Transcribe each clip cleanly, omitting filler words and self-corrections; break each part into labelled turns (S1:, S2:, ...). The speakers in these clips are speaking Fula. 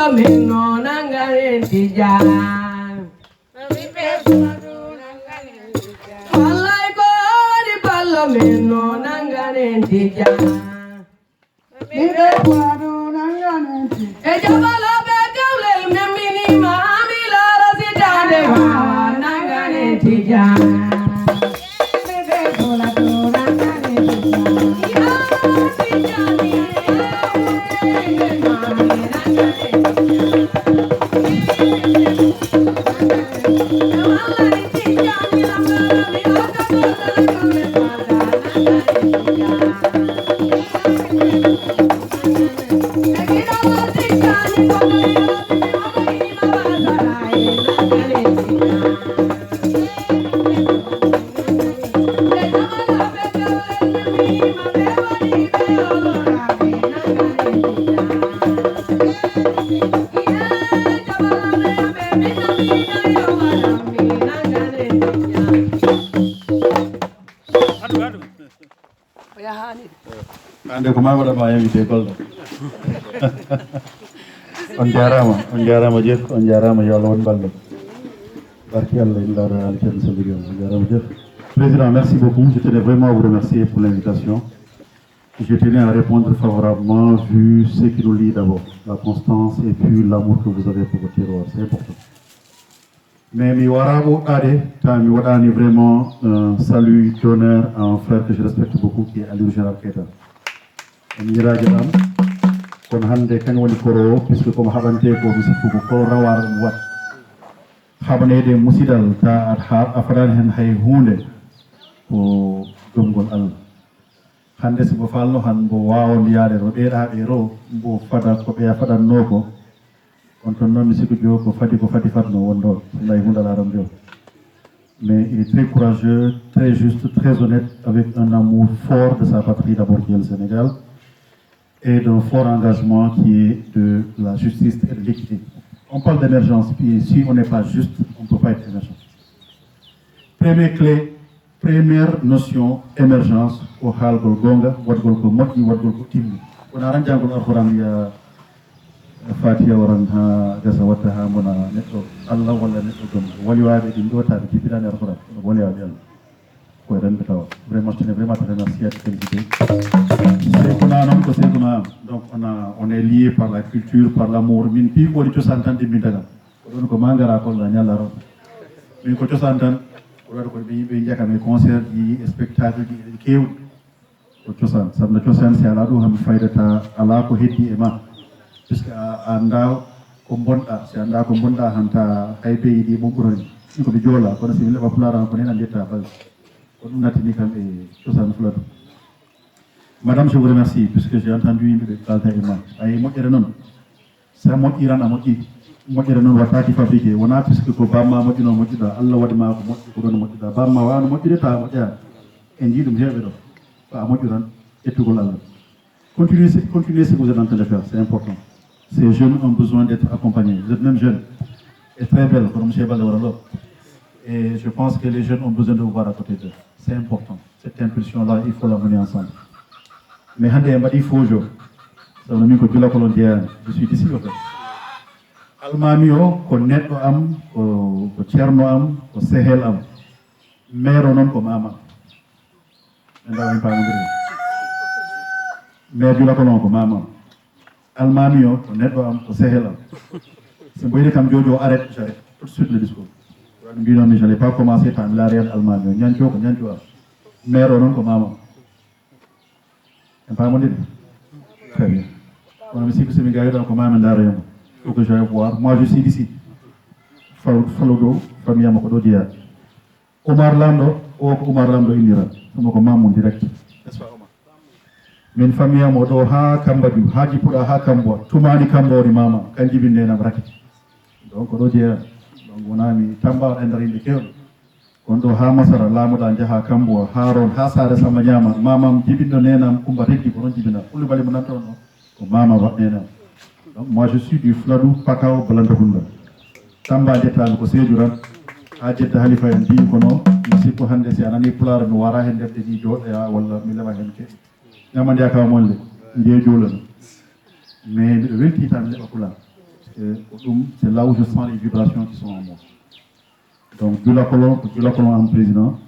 S1: ballo minno nangane tijan. Wallay ko di ballo minno nangane tijan. Mire kwadu nangane tijan. E jabala be kawlel memini ma amila rasitade wa nangane tijan. Mire kwadu nangane
S2: ande ko ma wada ma invité goldo on jarama jeef on jarama yo Allah won ballo barki Allah illa al ken sabiyo jarama jeef président merci beaucoup je tenais vraiment à vous remercier pour l'invitation je tenais à répondre favorablement vu ce qui nous lie d'abord la constance et puis l'amour que vous avez pour votre terroir c'est important mais mi warabo ade ta mi wadani vraiment un salut d'honneur à un frère que je respecte beaucoup qui est Aliou Gérard Keita miraji am kon hande kan woni koro puisque comme habante ko musifu ko koro rawar wat habanede musidal ta at har afadan hen hay hunde ko gomgol Allah hande so bo falno han bo wawon yaade ro beeda be ro bo fada ko be fadanno ko on ton non musiku jo ko fadi fatno wondo lay hundala ram jo mais il est très courageux très juste très honnête avec un amour fort de sa patrie d'abord qui est le Sénégal et d'un fort engagement qui est de la justice et de l'équité. On parle d'émergence, puis si on n'est pas juste, on ne peut pas être émergent. Première clé, première notion, émergence, au halgol gonga, wadgol ko motni, wadgol ko timmi. On a ranjangol alquran ya Fatiha waran ha gasa wata ha mona netto Allah wala netto gom wali waade di ndota di bidane alquran wali waade Allah. Ko ren betaw. Vraiment je tenais vraiment à te remercier et te féliciter. Donc on est lié par la culture, par l'amour. Min pi ko to santande min daga. Don ko mangara ko la nyalla ro. Min ko to santan ko ko be jaka me concert di spectacle di kew. Ko to san sabna to san si ala do ham faydata ala ko heddi e ma. Puisque anda ko bonda si anda ko bonda hanta ay be di mo buroni. Ko be jola ko si le ba pulara ko nena detta bal. Ko dum natini kam e to san fulatu. Madame, je vous remercie, puisque j'ai entendu le Kaltaïma. Aïe, moi, c'est mon Iran à Moti. Moi, Iran, Wataki fabriqué. On a puisque Bama, Motino, Motida, Allah Wadima, Motida, Bama, Wan, Motida, Motia. Et dit, nous avons pas Motiran et tout le monde. Continuez ce que vous êtes en train de faire, c'est important. Ces jeunes ont besoin d'être accompagnés. Vous êtes même jeunes et très belles, comme M. Balawaralo. Et je pense que les jeunes ont besoin de vous voir à côté d'eux. C'est important. Cette impulsion-là, il faut la mener ensemble. Mais hande mbaɗi fojo sabu min ko jula kolon jeeyani je suis d'ici o fait almami o ko neɗɗo am ko ceerno am ko sehel am maire o noon ko mama ɓe ndawa pamodiri maire jula kolon ko mama almami o ko neɗɗo am ko sehel am so mboyde kam jojo o arrête j'arrête tout de suite le discours waɗi mbinomi je n'ai pas commencé par mi laari hen almami o ñanco ko ñanco am maire o noon ko mama très bien. On a aussi que c'est Miguel dans le même d'arrêt. Il faut que j'aille voir. Moi, je suis d'ici. Falodo, famille Amokodo Dia. Omar Lando, Omar Lando Indira. Nous sommes en direct. N'est-ce pas, Omar? Min famille Amodo, ha Kambadu, Haji Pura, ha Kambo, Tumani Kambo, Mama, Kanjibine, Nabraki. Donc, on Dia. Donc, on a mis Tamba and Rindicare. Kondo ha masara lamuda jaha kambo haron ha sare sama nyama mamam jibindo nenam kumba rekki ko non jibina kullu bali mon ton ko mama wa nenam donc moi je suis du Fladou Pakao Blandahunda tamba detal ko sejuran ha jetta halifa en bi ko no sikko hande si anani pular no wara hen defde di jode ya walla mi lema hen ke nyama dia ka molle ndiye jolano mais welti tan leba pular c'est là où je sens les vibrations qui sont en moi. Donc, Dieu la colonne en président.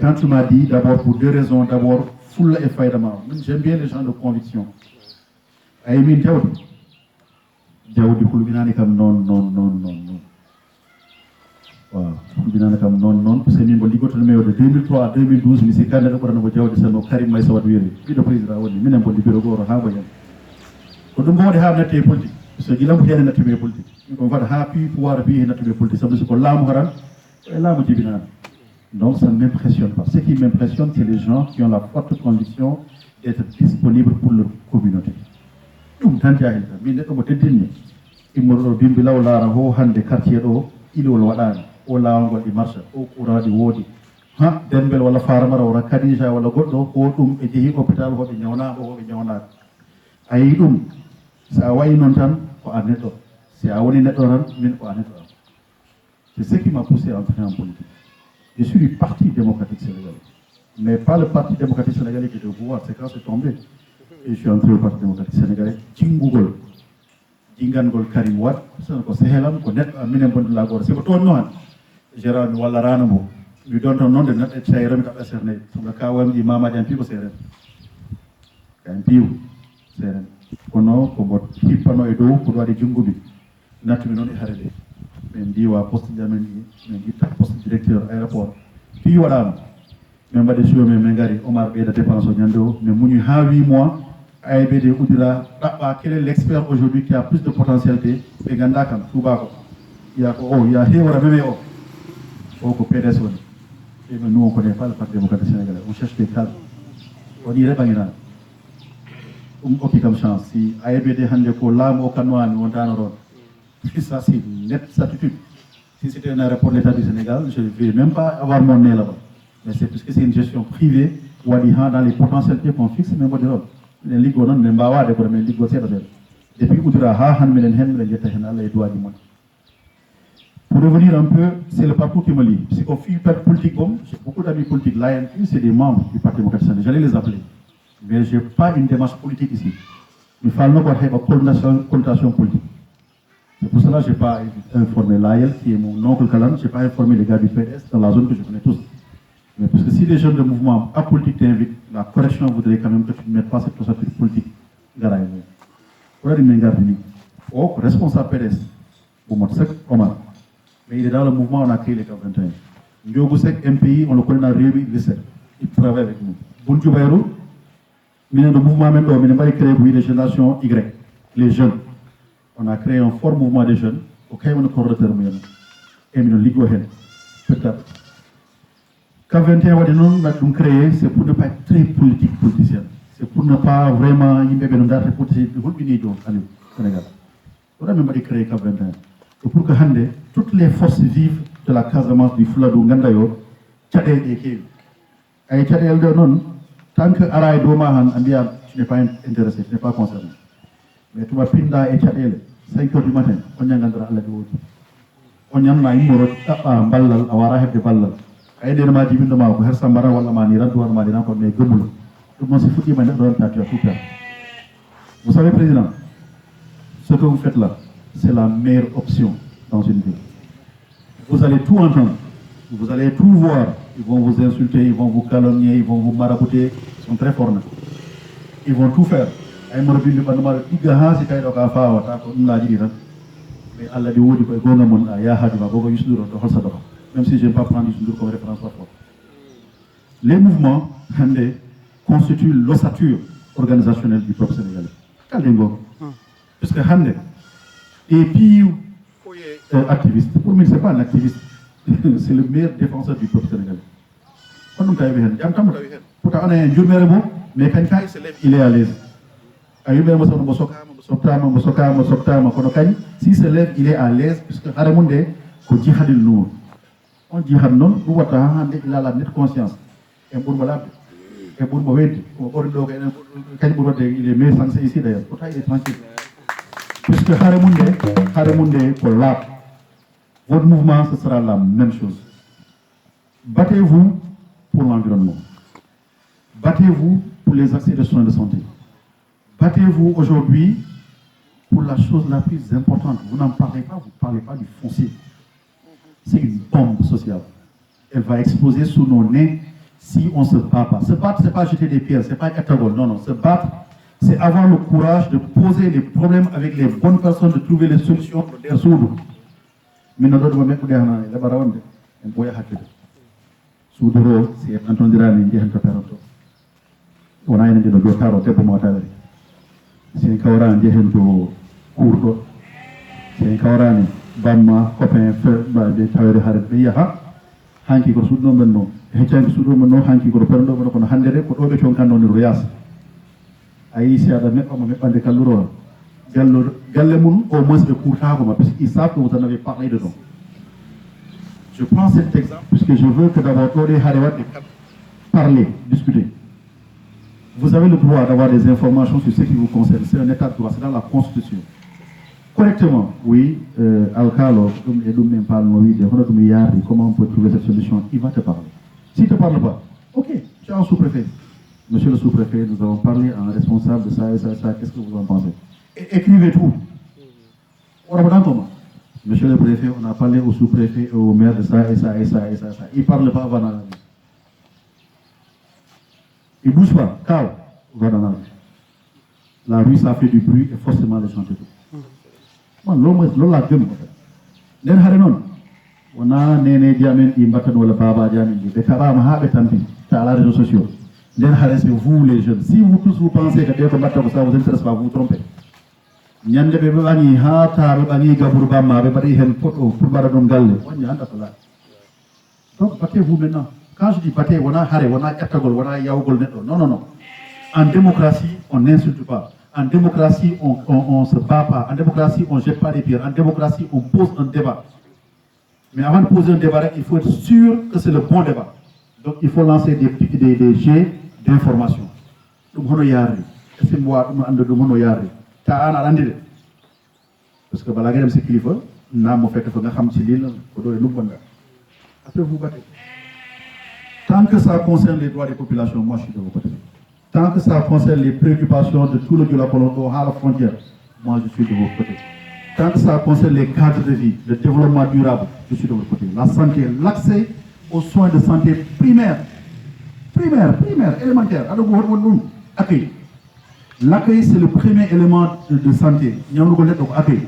S2: Quand tu m'as dit, d'abord pour deux raisons, d'abord, full et faïdama. J'aime bien les gens de conviction. Aïmin Diaoudi. Diaoudi Kouloubinani comme non. Voilà. Kouloubinani comme non. Parce que nous avons de 2003 à 2012, nous avons candidat pour nous Diaoudi Sano, Karim Maïsa Wadouiri. Puis le président Wadouiri, nous avons dit que nous avons dit que nous avons dit politique. Parce que nous avons dit politique. Nous avons dit pouvoir politique. Ça veut dire que l'âme est l'âme du bilan. Donc ça ne m'impressionne pas. Ce qui m'impressionne, c'est les gens qui ont la forte conviction d'être disponibles pour leur communauté. Tout le temps, il y a des quartiers il y a des marches, des wodi. Dembel wala farmara wala kadija wala goddo ko dum e jehi hôpital ho be nyawna ayi dum sa wayi non tan ko anneto si a woni neddo tan min ko anneto. C'est ce qui m'a poussé à entrer en politique. Je suis du Parti démocratique sénégalais. Mais pas le Parti démocratique sénégalais qui est au pouvoir, c'est quand c'est tombé. Et je suis entré au Parti démocratique sénégalais. Djingugol, Djingangol Karim Wade, c'est un Séhélam, qu'on est un minimum de la gorge. C'est pour nous, Gérard Wallaranamo. Lui donne un nom de notre Tchaïram Kapacerné. Sur le cas où il m'a dit un peu, c'est vrai. Un peu, c'est vrai. Kono, comme Hipano et Do, pour aller Djingubi. Naturellement, il est arrivé. Mais il dit, poste poste directeur aéroport. Puis voilà, même des choses, même Mengari, Omar Beda dépense au Nyando, mais Mouni, 8 mois, AEBD Oudira, quel est l'expert aujourd'hui qui a plus de potentialité? Peganda Kam, Toubako. Il y a Hewara Memeo, au PDS. Et nous, on ne connaît pas le Parti démocratique sénégalais. On cherche des cadres. On dirait pas qu'il ok, comme chance. Si AEBD Handeko, l'âme au canoë, on t'en ça, c'est une nette certitude. Si c'était un aéroport de l'État du Sénégal, je ne vais même pas avoir mon nez là-bas. Mais c'est parce que c'est une gestion privée, où dans les potentialités qu'on fixe, même pas de l'autre. Les ligues, on ne va pas de les ligues, c'est depuis Oudra, pour revenir un peu, c'est le parcours qui me lie. C'est qu'au fil politique, j'ai beaucoup d'amis politiques. L'ANP, c'est des membres du Parti démocratique sénégalais. J'allais les appeler. Mais je n'ai pas une démarche politique ici. Il faut avoir une connotation politique. C'est pour cela que je n'ai pas informé l'AEL, qui est mon oncle Kalan, je n'ai pas informé les gars du PS dans la zone que je connais tous. Mais parce que si les jeunes de mouvement apolitique t'invitent, la correction voudrait quand même que tu ne mettes pas cette procédure politique. Responsable PDS, Omar. Mais il est dans le mouvement, on a créé les CAP21. Ndiogusek, MPI, on le connaît dans Réumi, il travaille avec nous. Bunju Bayrou, il y a un mouvement même, il a créé les générations Y, les jeunes. On a créé un fort mouvement des jeunes, auquel on a déterminé. Et nous ligue peut-être. Quand nous avons créé, c'est pour ne pas être très politicien. C'est pour ne pas vraiment y mettre une date politique de l'Union au Sénégal. On a même créé Cap21. Pour que toutes les forces vives de la Casamance du Fouladou Ngandayo, Tchadel et Kéou. Et Tchadel de non, tant que Araï Domahan, tu n'es pas intéressé, tu n'es pas concerné. Mais tu vas pinda et Tchadel. 5 heures du matin, on y a un endroit à la douche. On y a un numéro à Ballal, à Waraheb de Ballal. À aider le madi, le mao, Hersambara, ou la mani, Radouar, Madina, comme les Gomoul. Tout le monde s'est foutu, mais vous savez, Président, ce que vous faites là, c'est la meilleure option dans une ville. Vous allez tout entendre, vous allez tout voir. Ils vont vous insulter, ils vont vous calomnier, ils vont vous marabouter. Ils sont très forts. Ils vont tout faire. Ay mo bindi ban ma diga ha si tay do ka faawa ta ko la jidi tan mais Allah di wodi ko e gonga mon ya hadi ma gogo yusduro do hol sa do même si je ne vais pas prendre Youssou comme référence parfois. Les mouvements constituent l'ossature organisationnelle du peuple sénégalais. Kalengo parce que hande et puis activiste pour moi c'est pas un activiste c'est le meilleur défenseur du peuple sénégalais. On nous tawi hen jam tam tawi hen pourtant on est jurmere mo mais quand il se lève il est à l'aise. S'il se lève, il est à l'aise, puisque Haramunde, ko djihadil nour. On djihad non, il a la nette conscience. Et pour moi, il est mieux censé ici d'ailleurs. Pourtant, il est tranquille. Puisque Haramunde, pour l'art, votre mouvement, ce sera la même chose. Battez-vous pour l'environnement. Battez-vous pour les accès de soins de santé. Battez-vous aujourd'hui pour la chose la plus importante. Vous n'en parlez pas, vous ne parlez pas du foncier. C'est une bombe sociale. Elle va exploser sous nos nez si on ne se bat pas. Se battre, ce n'est pas jeter des pierres, ce n'est pas être drôle. Non, non. Se battre, c'est avoir le courage de poser les problèmes avec les bonnes personnes, de trouver les solutions pour les résoudre. Mais nous devons mettre des gens là bas on boya hakide. Soudoro, c'est Anton Dirani, qui est un préparateur. On a un de nos carreaux, c'est pour moi. C'est un carreau, qui est un cours. C'est un carreau, Bamma, copain, frère, des travailleurs de Haria. Hanki ko sudno men no heccanki sudno men no hanki ko perdo men ko handere ko dobe ton kan non royas ayi si ada mebba mo mebbande kalluro galle mun au moins de courta ko parce qu'ils savent que vous en avez parlé dedans. Je prends cet exemple puisque je veux que d'abord Tori Harewa parler, discuter. Vous avez le droit d'avoir des informations sur ce qui vous concerne. C'est un état de droit, c'est dans la Constitution. Correctement, oui, Alcalo, comment on peut trouver cette solution? Il va te parler. S'il ne te parle pas, ok, tu es un sous-préfet. Monsieur le sous-préfet, nous avons parlé à un responsable de ça et ça et ça, qu'est-ce que vous en pensez? Écrivez tout. Monsieur le préfet, on a parlé au sous-préfet et au maire de ça et ça et ça et ça. Il ne parle pas avant la vie. Il ne bouge pas, calme, va dans la rue. La rue, ça fait du bruit et forcément les gens te trouvent. Lola gëm ko den hare non wana nene jamen di mbatta wala baba jamen di be karama habe tanti ta la réseaux sociaux den hare c'est vous les jeunes si vous tous vous pensez que de ko mbatta ko ça vous intéresse pas vous trompez nyande be bani ha ta be bani gabur bamma be bari hen photo pour bara don galle on nyanda ko la donc battez vous maintenant quand je dis battez wana hare wana yattagol wana yawgol neddo non en démocratie on n'insulte pas. En démocratie, on ne se bat pas. En démocratie, on ne jette pas les pierres. En démocratie, on pose un débat. Mais avant de poser un débat, il faut être sûr que c'est le bon débat. Donc, il faut lancer des jets d'information. Parce que balagem c'est qu'il faut. Après, vous battez. Tant que ça concerne les droits des populations, moi, je suis de vos côtés. Tant que ça concerne les préoccupations de tout le Diola-Polondo à la frontière, moi je suis de votre côté. Tant que ça concerne les cadres de vie, le développement durable, je suis de votre côté. La santé, l'accès aux soins de santé primaires, élémentaires. Accueil. L'accueil, c'est le premier élément de santé. Il y a un accueil.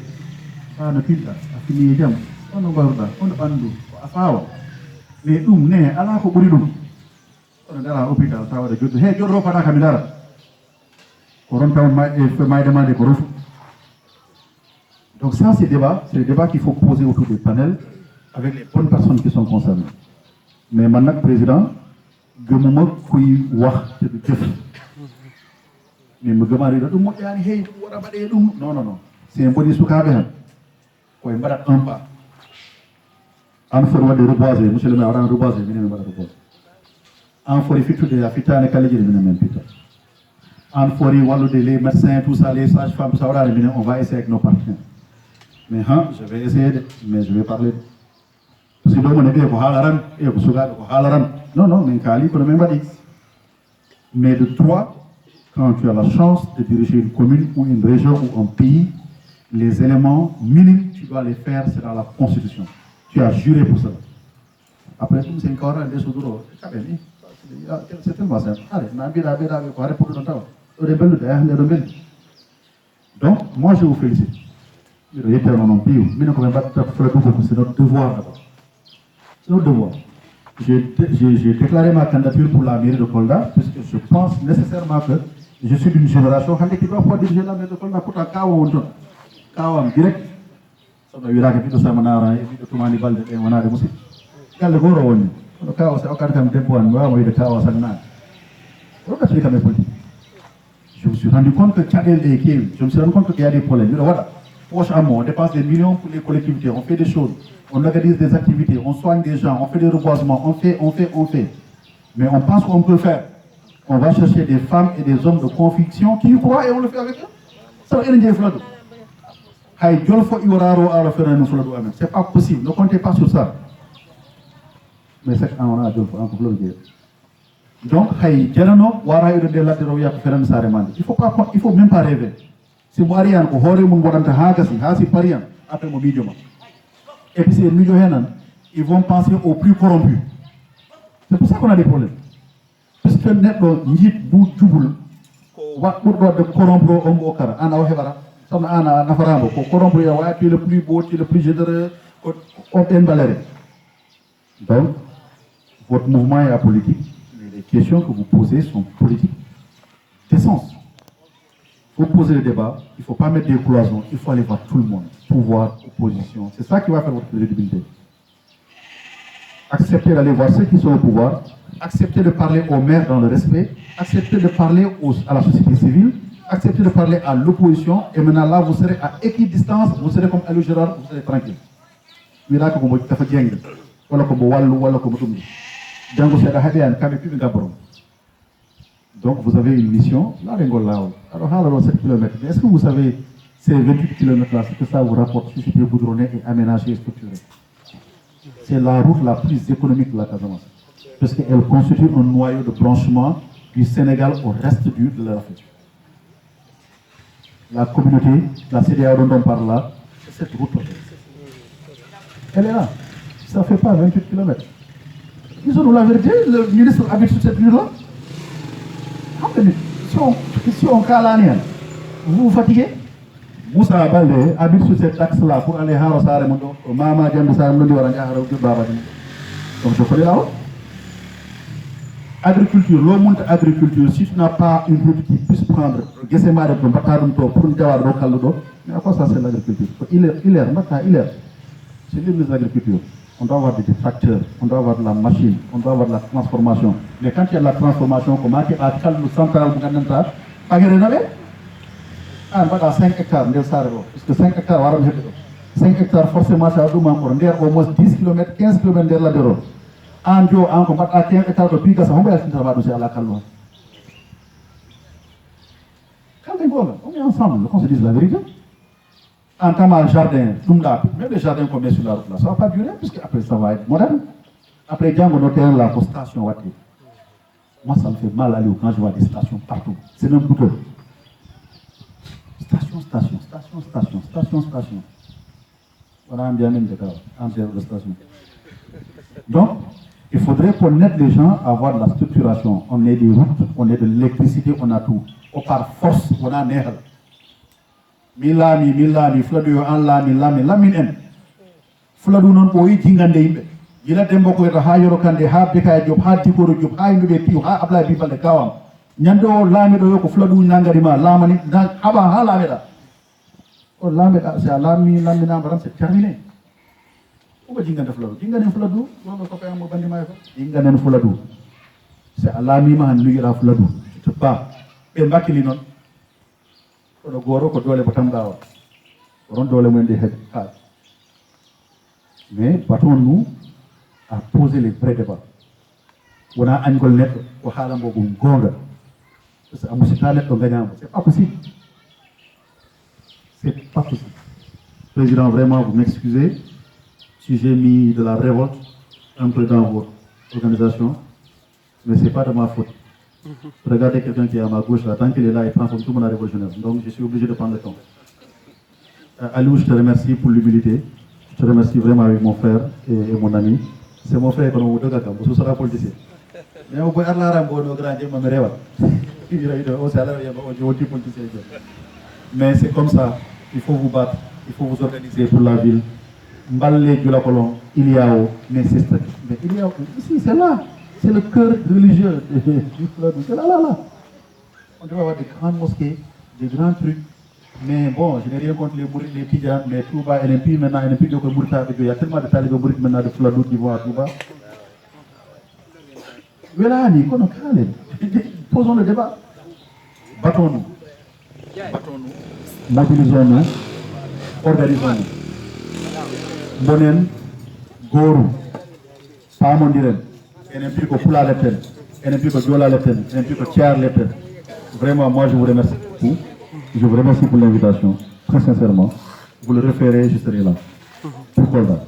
S2: Mais on a l'hôpital, ça va de Dieu. Hey, Dieu reprend la caméra. Donc ça, c'est le débat qu'il faut poser autour des panels avec les bonnes personnes qui sont concernées. Mais maintenant, président, je me dis que je mais je me dis non. C'est un peu de soukabe. Quoi, il me un pas. En forme de reboiser, monsieur le maire, en reboiser, il me reboiser. En forêt future de la fita, en forêt, les médecins, tout ça, les sages-femmes, ça, on va essayer avec nos partenaires. Mais je vais essayer, mais je vais parler. Parce que on est bien pour Halaran, et pour Halaran. Non, mais Kali, pour le même badi. Mais de toi, quand tu as la chance de diriger une commune ou une région ou un pays, les éléments minimes, tu dois les faire, c'est dans la Constitution. Tu as juré pour ça. Après tout, c'est un corps de Souduro. C'est tellement simple. Allez, donc, moi je vous félicite. C'est notre devoir d'abord. C'est notre devoir. J'ai déclaré ma candidature pour la mairie de Kolda, puisque je pense nécessairement que je suis d'une génération qui doit pouvoir diriger la mairie de Kolda pour un Kawa direct. Ça doit y avoir des Samanara et des Toumani Balde et on a des musiques. Le Goro, le Kawa, c'est aucun tempo, on va envoyer le Kawa Sanana. Je me suis rendu compte que Tchadel et Kiev, je me suis rendu compte qu'il y a des problèmes. Voilà, prochainement, on dépense des millions pour les collectivités, on fait des choses, on organise des activités, on soigne des gens, on fait des reboisements, on fait. Mais on pense qu'on peut faire. On va chercher des femmes et des hommes de conviction qui y croient et on le fait avec eux. Ça va être c'est pas possible, ne comptez pas sur ça. Mais c'est on a donc, il faut même pas rêver. Si vous avez un horreur, vous avez parian, après mon milieu. Et puis, ces milieux, ils vont penser aux plus corrompus. C'est pour ça qu'on a des problèmes. Parce que nous avons dit bout de boule. What would de corrompre au Kara, Anna Ohevara, Son Anna Nafarambo, pour corrompre, tu es le plus beau, tu es le plus généreux, au Valérie. Donc, votre mouvement est apolitique, mais les questions que vous posez sont politiques. D'essence. Il faut poser le débat, il ne faut pas mettre des cloisons, il faut aller voir tout le monde, pouvoir, opposition. C'est ça qui va faire votre crédibilité. Acceptez d'aller voir ceux qui sont au pouvoir, acceptez de parler aux maires dans le respect, acceptez de parler à la société civile, acceptez de parler à l'opposition, et maintenant là, vous serez à équidistance, vous serez comme Alou Gérard, vous serez tranquille. Donc vous avez une mission, là, alors 7 km. Est-ce que vous savez, ces 28 km là, ce que ça vous rapporte si c'était goudronné et aménagé et structuré? C'est la route la plus économique de la Casamance. Parce qu'elle constitue un noyau de branchement du Sénégal au reste de l'Afrique. La communauté, la CDA dont on parle là, c'est cette route. Elle est là. Ça ne fait pas 28 km. Disons-nous la vérité, le ministre habite sur cette rue-là. Si on calane, vous vous fatiguez? Moussa Balde habite sur cet axe-là pour aller à Harosare, Mama Djambisa, donc je connais la route. Agriculture, le monde agriculture, si tu n'as pas une route qui puisse prendre Gessemare pour une Gawar Rokaludo, mais à quoi ça sert l'agriculture? Il est, c'est le ministre de l'agriculture. On doit avoir des tracteurs, on doit avoir de la machine, on doit avoir de la transformation. Mais quand il y a de la transformation, comment tu as calme central, pas rénover? Ah, on va 5 hectares, parce que 5 hectares, 5 hectares, forcément, ça doit encore au moins 10 km, 15 km de la déro. En Dieu, en combat à 15 hectares de pique, ça va être à la calme. On est ensemble, qu'on se dise la vérité. En tant que jardin, même les jardins qu'on met sur la route là, ça ne va pas durer, puisque après ça va être moderne. Après, Django notaire la station Wati. Moi, ça me fait mal aller quand je vois des stations partout. C'est même coûteux. Station. On a un bien même de cas, en termes de station. Donc, il faudrait qu'on aide les gens à avoir de la structuration. On a des routes, on a de l'électricité, on a tout. Par force, on a un air. Milami, fladu en lamin en. Fladu non ko yi jingande yimbe. Gila dembo ko ha yoro kande ha beka job ha tikoro job ha yimbe piu ha abla bi balde kawam. Nyando lami do ko fladu nangari ma lamani dan aba ha lameda. O lameda c'est lami na baram c'est terminé. Ko jingande fladu non ko kay mo bandi may ko. Jingande fladu. C'est lami ma han lugira fladu. To ba be makili non. Mais battons-nous à poser les vrais débats. On a un goal net au Halambo Gonga. C'est pas possible. C'est pas possible. Président, vraiment, vous m'excusez si j'ai mis de la révolte un peu dans votre organisation, mais ce n'est pas de ma faute. Regardez quelqu'un qui est à ma gauche là, tant qu'il est là, il transforme tout le monde en révolutionnaire. Donc je suis obligé de prendre le temps. Alou, je te remercie pour l'humilité. Je te remercie vraiment avec mon frère et mon ami. C'est mon frère qu'on a dit que sera politicien. Mais on peut aller à la mais c'est comme ça. Il faut vous battre. Il faut vous organiser pour la ville. Mbalé de la colonne, il y a mais c'est mais il y a ici, c'est là. C'est le cœur religieux du fleuve. C'est là. On doit avoir des grandes mosquées, des grands trucs. Mais bon, je n'ai rien contre les mourides, les Tidjans, mais Touba, NMP, maintenant, NMP, il y a tellement de talibans mourides maintenant de fleuve qui vont à Touba. Posons le débat. Battons-nous. Mobilisons-nous. Organisons-nous. Bonen, Goru, Pamondiren. NMP ko Pula Lepten, NMP ko Diola Lepten, NMP ko Thiar Lepten. Vraiment, moi je vous remercie beaucoup. Je vous remercie pour l'invitation, très sincèrement. Vous le référez, je serai là. Pourquoi là?